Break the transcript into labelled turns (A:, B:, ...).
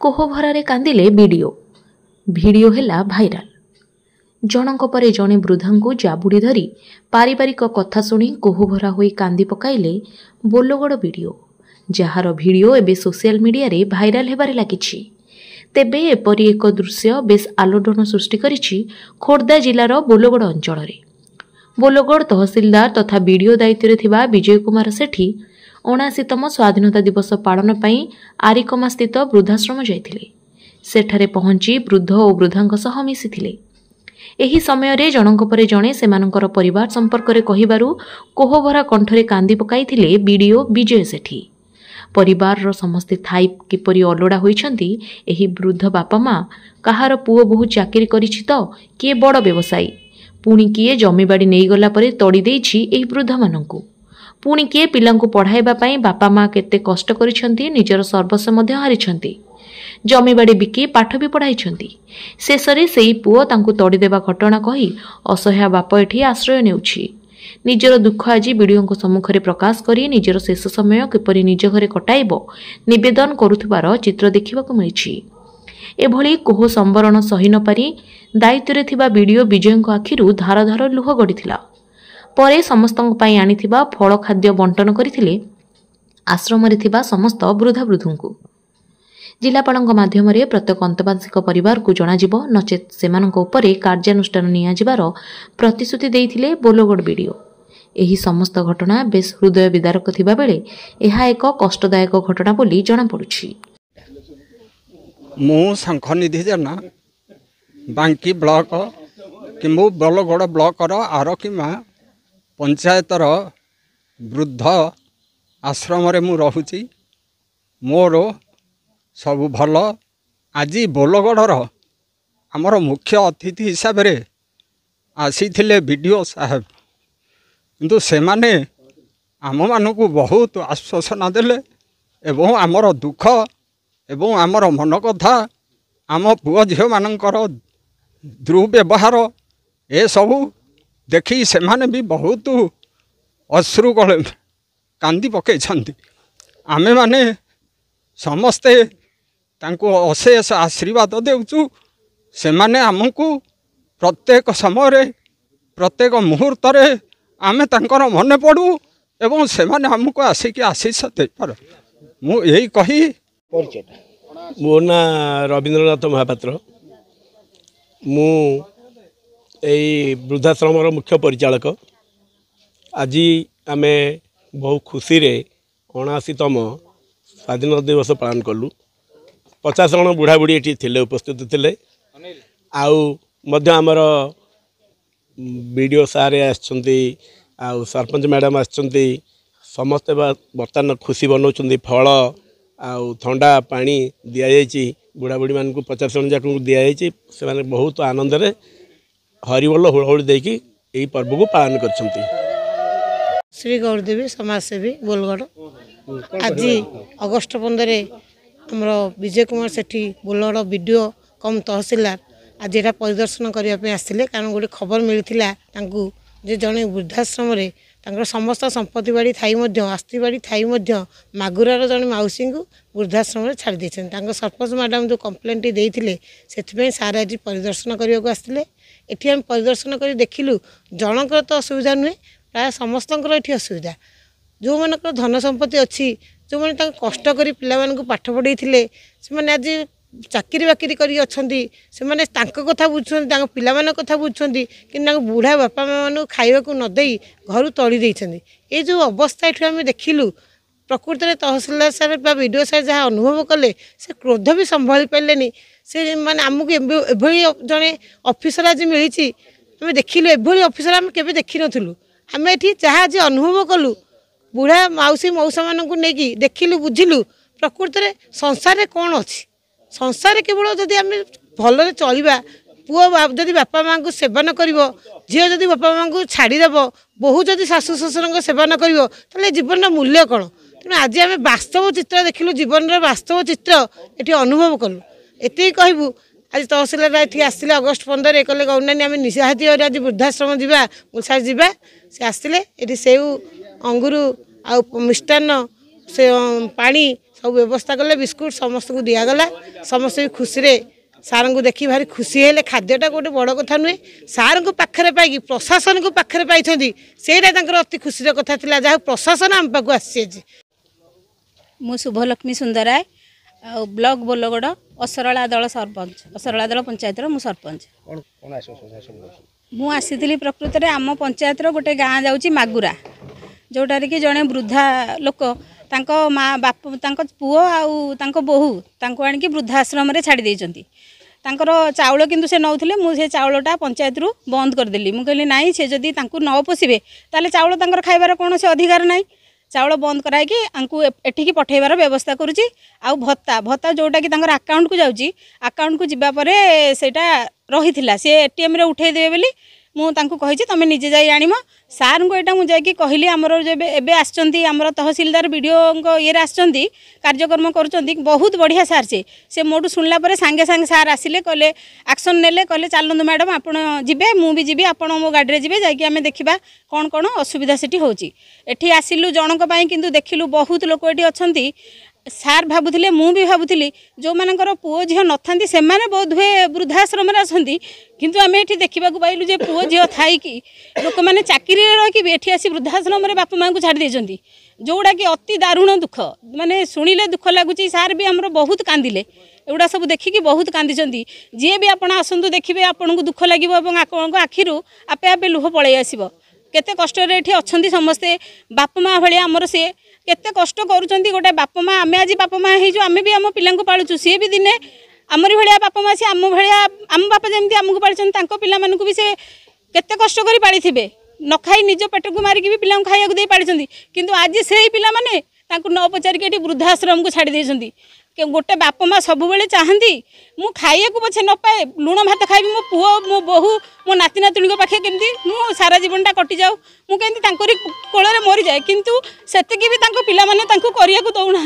A: कोहभरारे कांदिले video हेला viral. जनक परे जणे वृद्धांकु जाबुड़ी धरी पारिवारिक कथा शुणी कोहभरा होई कांदी पकाइले बोलोगड़ वीडियो, जार वीडियो एबे सोशल मीडिया रे भाइराल हेबारे लागिछि। तेबे एपरी एक दृश्य बेस आलोड़न सृष्टि करिछि खोर्धा जिलार बोलोगड़ अंचल। बोलोगड़ तहसिलदार तथा वीडियो दायित्व थिबा विजय कुमार सेठी 79तम स्वाधीनता दिवस पालन पई आरिकमा स्थित वृद्धाश्रम जाइथिले। सेठारे पहुंची वृद्ध और वृद्धांक सह मिसिथिले। एही समय रे जनक परे जणे सेमानकर परिवार संपर्क रे कहिबारु कोहभरा कंठरे कांदी पकाइथिले वीडियो विजय सेठी। परिवार रो समस्ते थाई किपरि अलोड़ा होइछंती एही वृद्ध बापा मां कहार पुओ बहु चाकरी करिछि तो किए बड़ व्यवसायी, पुणी किए जमीबाड़ी नहीं गला परे तड़ी देइछि एही वृद्ध मानंकु, पुणी किए पिलांकु पढ़ाइबा पई बापा मां केते कष्ट करिछंती, निजर सर्वस्व मध्य हारिछंती, जमीबाड़ी बिकी पाठ भी पढ़ाइछंती। शेषरे सेई पुओ तांकु तड़ी देबा घटना कही असहाय बाप एठी आश्रय नेउछि। निजर दुख आज वीडियो सम्मुखरे प्रकाश करी निजर शेष समय किपरि निज घरे कटाइब निवेदन करुथिबार चित्र देखिबाकु मिलिछि। एभली कोह संवरण सही न पारी दायित्वरे थिबा वीडियो विजयଙ୍କ आखिरु धार धार लुह गड़िथिला। परे समस्तଙ୍କ ପାଇଁ आनिथिबा फल खाद्य बंटन करथिले आश्रम रे थिबा समस्त वृद्धा वृद्धଙ୍କୁ। जिलापालଙ୍କ माध्यमरे प्रत्येक अंतवासिक परिवार को जणाजिबो, नचेत सेमानଙ୍କ उपरे कार्यानुष्ठान नियाजिबार प्रतिश्रुति देइथिले बोलोगड़ वीडियो। एही समस्त घटना बेस हृदय विदारक थिबा बेले एहा एक कष्टदायक घटना बोली जणा पडुछि।
B: मु शंखनिधि जना बांकी ब्लॉक किंबु बोलोगड़ ब्लॉक आरकिमा पंचायतर वृद्ध आश्रम रे मु रहुची। मोर सब भल। आज बोलोगढ़ आमर मुख्य अतिथि हिसाब रे आसी थिले वीडियो साहेब, किंतु से माने आम मानकु बहुत आश्वासन देले एवं आमर दुख एवं आमर मन कथा आम पुओ झील मानकर दुर्व्यवहार ए सबू देखी से माने भी बहुत अश्रु कांदी पकई। आमे माने समस्ते तांको अशेष आशीर्वाद देउचु। से माने आमको प्रत्येक समय प्रत्येक मुहूर्त रे आमे तांकर मन पड़ू एवं से माने हमको आसिक आशीष दे पार। मु यही कही
C: मो ना रवींद्रनाथ महापात्र, मु वृद्धाश्रम मुख्य परिचालक। आज आम बहु खुशी रे 79तम स्वाधीनता दिवस पालन कलु। 50 जन बुढ़ा बुढ़ी ये थे उपस्थित थे। आमर वीडियो सारे आउ सरपंच मैडम आसछंती, समस्ते बर्तमान खुशी बनाऊँ। फल आउ ठंडा पानी दि जाइए बुढ़ा बुढ़ी मानक 50 जन जाक दि जाइए। से बहुत आनंद रे हरिबोल हुड़हुड़ी देकी यही पर्व को पालन करछंती।
D: श्री गौरदेवी समाजसेवी बोलगड़। आज अगस्ट 15 आमर विजय कुमार सेठी बोलगड़ वीडियो कम तहसीलदार आज यहाँ परिदर्शन करने आसते, कारण गोटे खबर मिलता जे जड़े वृद्धाश्रम रे समस्त संपत्ति बाड़ी थी आस्ती बाड़ी थी मागुरार जड़े मौसी को वृद्धाश्रम रे छाड़ी देते। सरपंच मैडम जो कंप्लेंट देते से सारे आज परिदर्शन करने को आसते। एटी आम परिदर्शन कर देखिलु जनकर तो असुविधा नुहे, प्राय समस्त ये असुविधा। जो मन धन संपत्ति अच्छी, जो मैंने कष्ट कर पिला पाठ पढ़े से आज चाकरी बाकरी कर कथा बुझुं पिला कथा बुझुं कि बुढ़ा बापा माँ खावा नदे घर तड़ी देते। ये जो अवस्था ये आम देखिलु प्रकृत में तहसीलदार सारे वीडियो सारे जहाँ अनुभव कले से क्रोध भी संभाली पारे। से माने आमको एभली जड़े ऑफिसर आज मिली आम देखिलु एभली ऑफिसर आम केबे देखि नथिलु। आम ये जहाँ आज अनुभव कलु बुढ़ा मौसी मौसा मानू नहीं देखिलु बुझिलु प्रकृत में संसार रे कौन अच्छी। संसार केवल जदि आम भल चलवा पुओ जदि बापा माँ को सेवा न कर झील जदि बापा माँ को छाड़देव बहु जदि शाशु शशुर सेवा न कर जीवन मूल्य कौन। तेणु आज आम वास्तव चित्र देखिलु, जीवन वास्तव चित्र ये अनुभव कलु। एति कहबू आज तहसीलदार ये आसते अगस्ट 15 कहले गौनानी आम निहाती आज वृद्धाश्रम जावा मुसार जावा। से आसते ये सेऊ अंगुर आ मिष्टान्न से पानी सब व्यवस्था कले बिस्कुट समस्त को दिगला समस्त भी खुशी रे सार को देखी भारी खुशी है खाद्यटा गोटे बड़ कथा नुहे सार को पाखे पाई प्रशासन को पाखे पाई अति खुशी कथा था जहाँ प्रशासन आम पाक आसी
E: मु शुभलक्ष्मी सुंदराय ब्लॉक बोलगड़ असरला दल सरपंच असरला दल पंचायत मु सरपंच मु आसी प्रकृत में आम पंचायत गोटे गाँ जाऊँगी मागुरा जोटार कि जड़े वृद्धा लोक माँ बाप पुओ आउ बोहू आणिकी वृद्धाश्रम छाड़ी देइचंती चाउल किंतु से नौले मुझे चाउलटा पंचायत रु बंद करदेली मुझे नाई से जदि न पोषे ताले चाउल खाइबार कौन से अधिकार नाई चाउल बंद कराई एठिकी पठेबार व्यवस्था करुच्ची आउ भत्ता भत्ता जोटा कि अकाउंट को जाऊँगी अकाउंट को जावापर सेटा रही सी एटीएम रे उठे देवे बोली मुझे कही तुम निजे जा आनम सार को यहाँ मुझे कहली आमर जब एवं आमर तहसीलदार वीडियो ये आसुँच कार्यक्रम कर बहुत बढ़िया सार से मोटू शुणला सांगे सांगे सार आसिले कहले एक्शन नेले कहले चलतु मैडम आपड़ जी मुझे जी आप मो गाड़ी जी जाकि आम देखा कौन कौन असुविधा से होती आसिलु जनक किंतु देखिलु बहुत लोक ये अच्छा सार भावुले मुझे भावुली जो मानकर पुओ झील न था से बोध हुए वृद्धाश्रम आसती किंतु आम ये देखा पाइलु जे पुओ झील थी लोक मैंने चाकरी रही एठी आसी वृद्धाश्रम बापा माँ को छाड़ी देते जोड़ा कि अति दारुण दुख माने शुणिले दुख लगुच सार भी आमर बहुत कांदिले एगुड़ा सब देखिकी बहुत कांदी जी भी आप आसतु देखिए आपन को दुख लगे और आखिर आपे आपे लुह पलि आसो केते कष्ट अच्छा समस्ते बापा माँ भाई आमर सी केते कष्ट करुँच गोटे बापा माँ आम आज बापा माँ हो आम भी आम पिला पालुचु सी भी दिने आमरी भाया बापा माँ सी आम भाया आम बापा जमी आमको पालते पिला भी से केते कष्ट कर पाली न खाई निज पेट को मारिकी भी पिला खाया दे पाली किंतु आज से पिला माने न पचारिक ये वृद्धाश्रम को छाड़ी देते गोटे बापा माँ सब बेले चाहती मु खाइया पछे न पाए लुण भात खाइबी मो पुओ मो बोहू मो नाती नातुणी पाखे केमती मु सारा जीवनटा कटि जाऊ मु केमती कोल मरी जाए किंतु सेतिकी भी पिला माने करिया को दौना।